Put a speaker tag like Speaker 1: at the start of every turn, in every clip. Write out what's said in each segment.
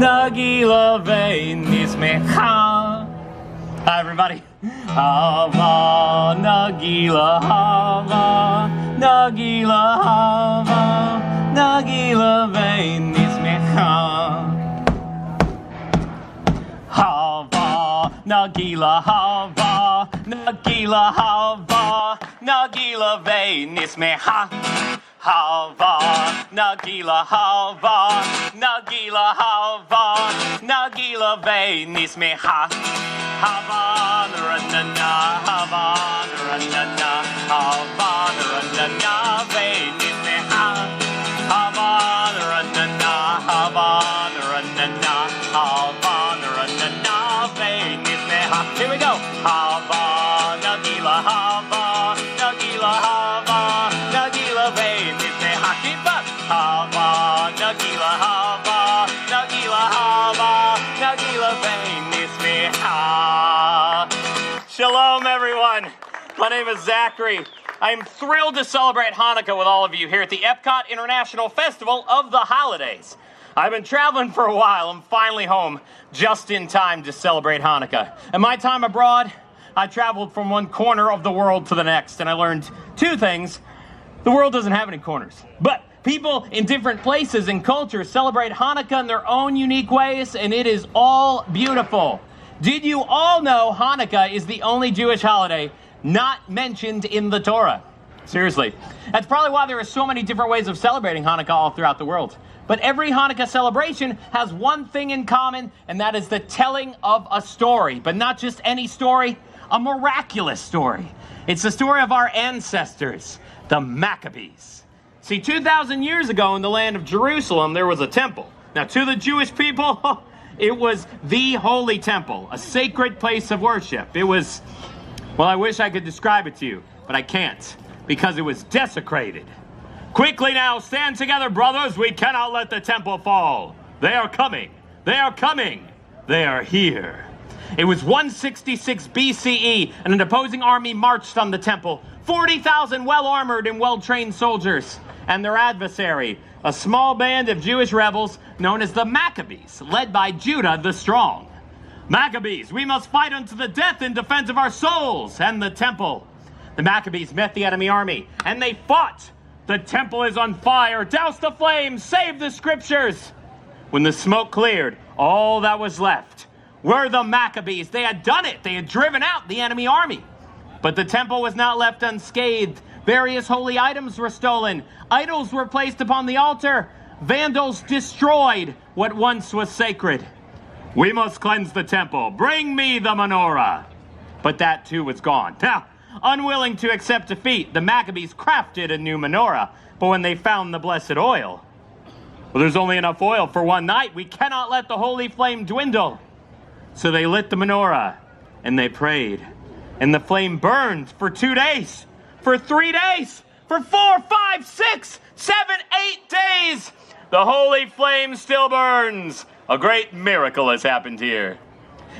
Speaker 1: Nagila vein nismecha. Hi everybody. Hava, Nagila, Hava, Nagila, Hava, Nagila vein nismecha. Hava, Nagila, Hava, Nagila, Hava, Nagila vein nismecha. Hava, Nagila, Hava, Nagila, Hava, Nagila vein nismecha. Hava, Naranana, Hava, Naranana, Hava, Naranana vein nismecha. Hava, Naranana, Hava, Naranana, Hava, Naranana vein nismecha. Here we go. Hava, Nagila, Hava, Nagila, Hava, Nagila vein nismecha. Keep up. Hava, Nagila, Hava, Nagila, Hava, Nagila vein nismecha. Shalom, everyone. My name is Zachary. I am thrilled to celebrate Hanukkah with all of you here at the Epcot International Festival of the Holidays. I've been traveling for a while. I'm finally home just in time to celebrate Hanukkah. In my time abroad, I traveled from one corner of the world to the next, and I learned two things. The world doesn't have any corners, but people in different places and cultures celebrate Hanukkah in their own unique ways, and it is all beautiful. Did you all know Hanukkah is the only Jewish holiday not mentioned in the Torah? Seriously. That's probably why there are so many different ways of celebrating Hanukkah all throughout the world. But every Hanukkah celebration has one thing in common, and that is the telling of a story. But not just any story, a miraculous story. It's the story of our ancestors, the Maccabees. See, 2,000 years ago in the land of Jerusalem, there was a temple. Now, to the Jewish people, it was the holy temple, a sacred place of worship. It was, well, I wish I could describe it to you, but I can't, because it was desecrated. Quickly now, stand together, brothers. We cannot let the temple fall. They are coming. They are coming. They are here. It was 166 BCE, and an opposing army marched on the temple. 40,000 well-armored and well-trained soldiers, and their adversary, a small band of Jewish rebels known as the Maccabees, led by Judah the Strong. Maccabees, we must fight unto the death in defense of our souls and the temple. The Maccabees met the enemy army, and they fought. The temple is on fire. Douse the flames. Save the scriptures. When the smoke cleared, all that was left were the Maccabees. They had done it. They had driven out the enemy army. But the temple was not left unscathed. Various holy items were stolen. Idols were placed upon the altar. Vandals destroyed what once was sacred. We must cleanse the temple. Bring me the menorah. But that too was gone. Now, unwilling to accept defeat, the Maccabees crafted a new menorah. But when they found the blessed oil, well, there's only enough oil for one night. We cannot let the holy flame dwindle. So they lit the menorah and they prayed. And the flame burned for 2 days, for 3 days, for 4, 5, 6, 7, 8 days. The holy flame still burns. A great miracle has happened here.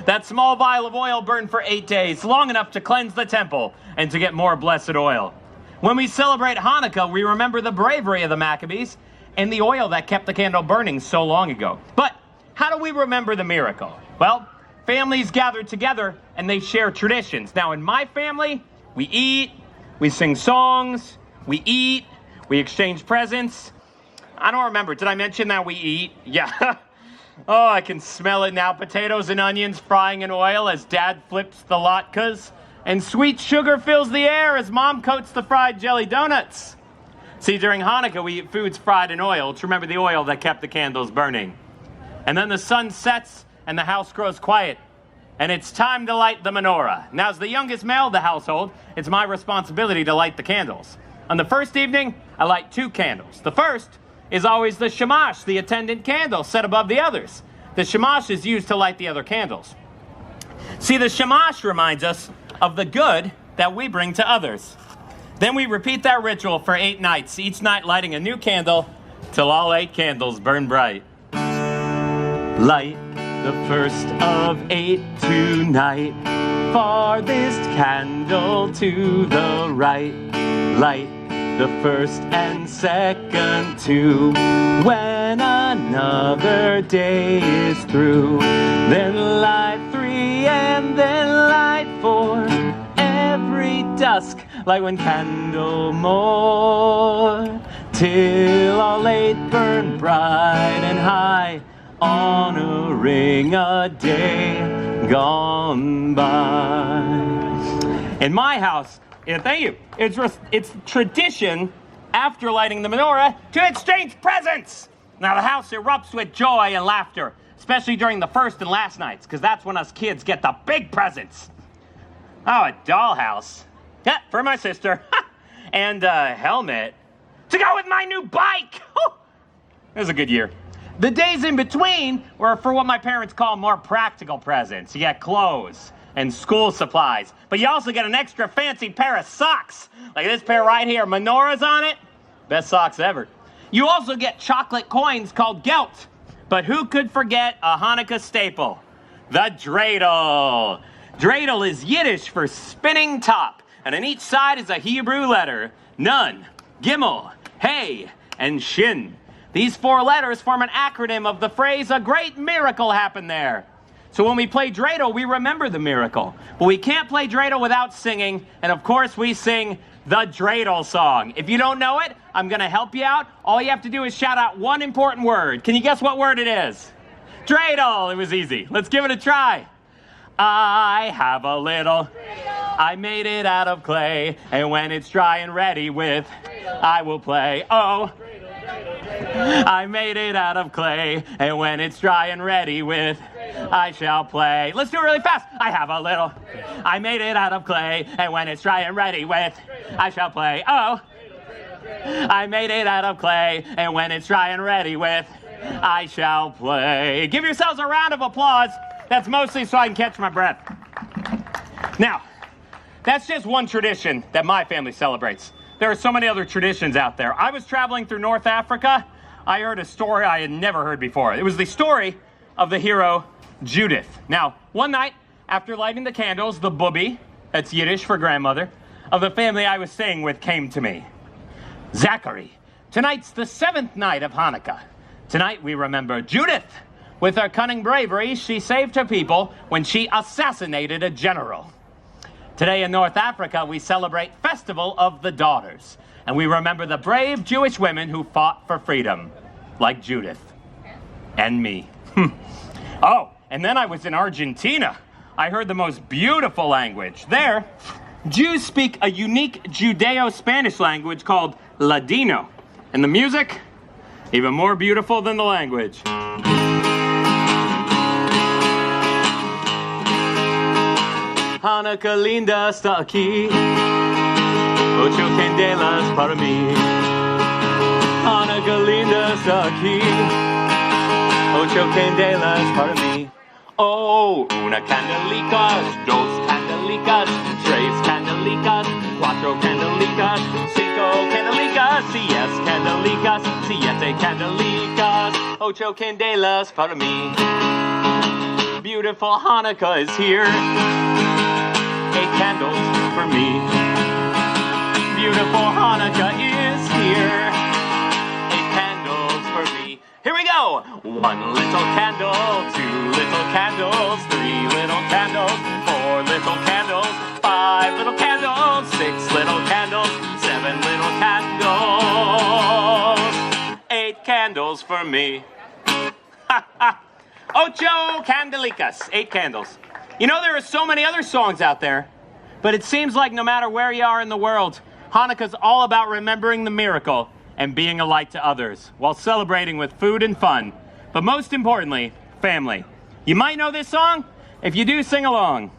Speaker 1: That small vial of oil burned for 8 days, long enough to cleanse the temple and to get more blessed oil. When we celebrate Hanukkah, we remember the bravery of the Maccabees and the oil that kept the candle burning so long ago. But how do we remember the miracle? Well, families gather together and they share traditions. Now, in my family, we eat, we sing songs, we eat, we exchange presents. I don't remember. Did I mention that we eat? Yeah. Oh, I can smell it now. Potatoes and onions frying in oil as Dad flips the latkes. And sweet sugar fills the air as Mom coats the fried jelly donuts. See, during Hanukkah, we eat foods fried in oil to remember the oil that kept the candles burning. And then the sun sets and the house grows quiet. And it's time to light the menorah. Now, as the youngest male of the household, it's my responsibility to light the candles. On the first evening, I light 2 candles. The first is always the shamash, the attendant candle, set above the others. The shamash is used to light the other candles. See, the shamash reminds us of the good that we bring to others. Then we repeat that ritual for 8 nights, each night lighting a new candle till all 8 candles burn bright. Light the first of 8 tonight, farthest candle to the right. Light the first and second too. When when another day is through. Then light 3 and then light 4, every dusk like one candle more, till all 8 burn bright and high, honoring a day gone by. In my house, thank you, it's tradition after lighting the menorah to exchange presents. Now the house erupts with joy and laughter, especially during the first and last nights, because that's when us kids get the big presents. Oh, a dollhouse. Yeah, for my sister. And a helmet to go with my new bike. It was a good year. The days in between were for what my parents call more practical presents. You get clothes and school supplies, but you also get an extra fancy pair of socks. Like this pair right here, menorahs on it. Best socks ever. You also get chocolate coins called gelt. But who could forget a Hanukkah staple? The dreidel. Dreidel is Yiddish for spinning top, and on each side is a Hebrew letter: Nun, Gimel, Hey, and Shin. These 4 letters form an acronym of the phrase, a great miracle happened there. So when we play dreidel, we remember the miracle. But we can't play dreidel without singing, and of course we sing the dreidel song. If you don't know it, I'm gonna help you out. All you have to do is shout out one important word. Can you guess what word it is? Dreidel. It was easy. Let's give it a try. I have a little, I made it out of clay, and when it's dry and ready with, I will play. Oh, I made it out of clay, and when it's dry and ready with, I shall play. Let's do it really fast. I have a little, I made it out of clay, and when it's dry and ready with, I shall play. Oh, I made it out of clay, and when it's dry and ready with, I shall play. Give yourselves a round of applause. That's mostly so I can catch my breath. Now, that's just one tradition that my family celebrates. There are so many other traditions out there. I was traveling through North Africa. I heard a story I had never heard before. It was the story of the hero Judith. Now, one night, after lighting the candles, the booby, that's Yiddish for grandmother, of the family I was staying with came to me. Zachary, tonight's the 7th night of Hanukkah. Tonight we remember Judith. With her cunning bravery, she saved her people when she assassinated a general. Today in North Africa, we celebrate Festival of the Daughters, and we remember the brave Jewish women who fought for freedom, like Judith and me. Oh, and then I was in Argentina. I heard the most beautiful language. There, Jews speak a unique Judeo-Spanish language called Ladino, and the music, even more beautiful than the language. Hanukkah linda está aquí, ocho candelas para mí. Hanukkah linda está aquí, ocho candelas para mí. Oh, una candelicas, dos candelicas, tres candelicas, cuatro candelicas, cinco candelicas, seis candelicas, siete candelicas, ocho candelas para mí. Beautiful Hanukkah is here. 8 candles for me. Beautiful Hanukkah is here. 8 candles for me. Here we go. 1 little candle, 2 little candles, 3 little candles, 4 little candles, 5 little candles, 6 little candles, 7 little candles. 8 candles for me. Ha ha. Ocho candelicas. 8 candles. You know, there are so many other songs out there, but it seems like no matter where you are in the world, Hanukkah's all about remembering the miracle and being a light to others while celebrating with food and fun, but most importantly, family. You might know this song. If you do, sing along.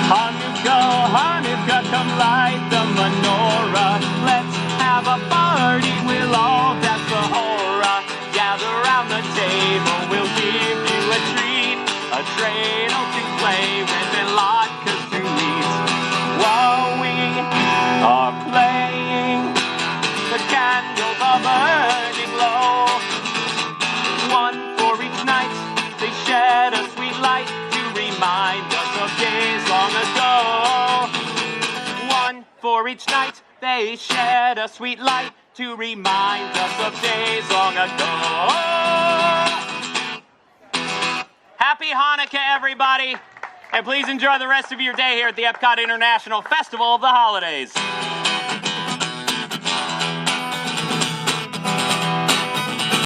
Speaker 1: Hanukkah, Hanukkah, come light the menorah. Let's have a party, we'll all dance the hora. Gather round the table, we'll give you a treat. A dreidel to play with and latkes to eat. While we are playing, the candles are burning. each night they shed a sweet light to remind us of days long ago. Happy Hanukkah, everybody, and please enjoy the rest of your day here at the Epcot International Festival of the Holidays.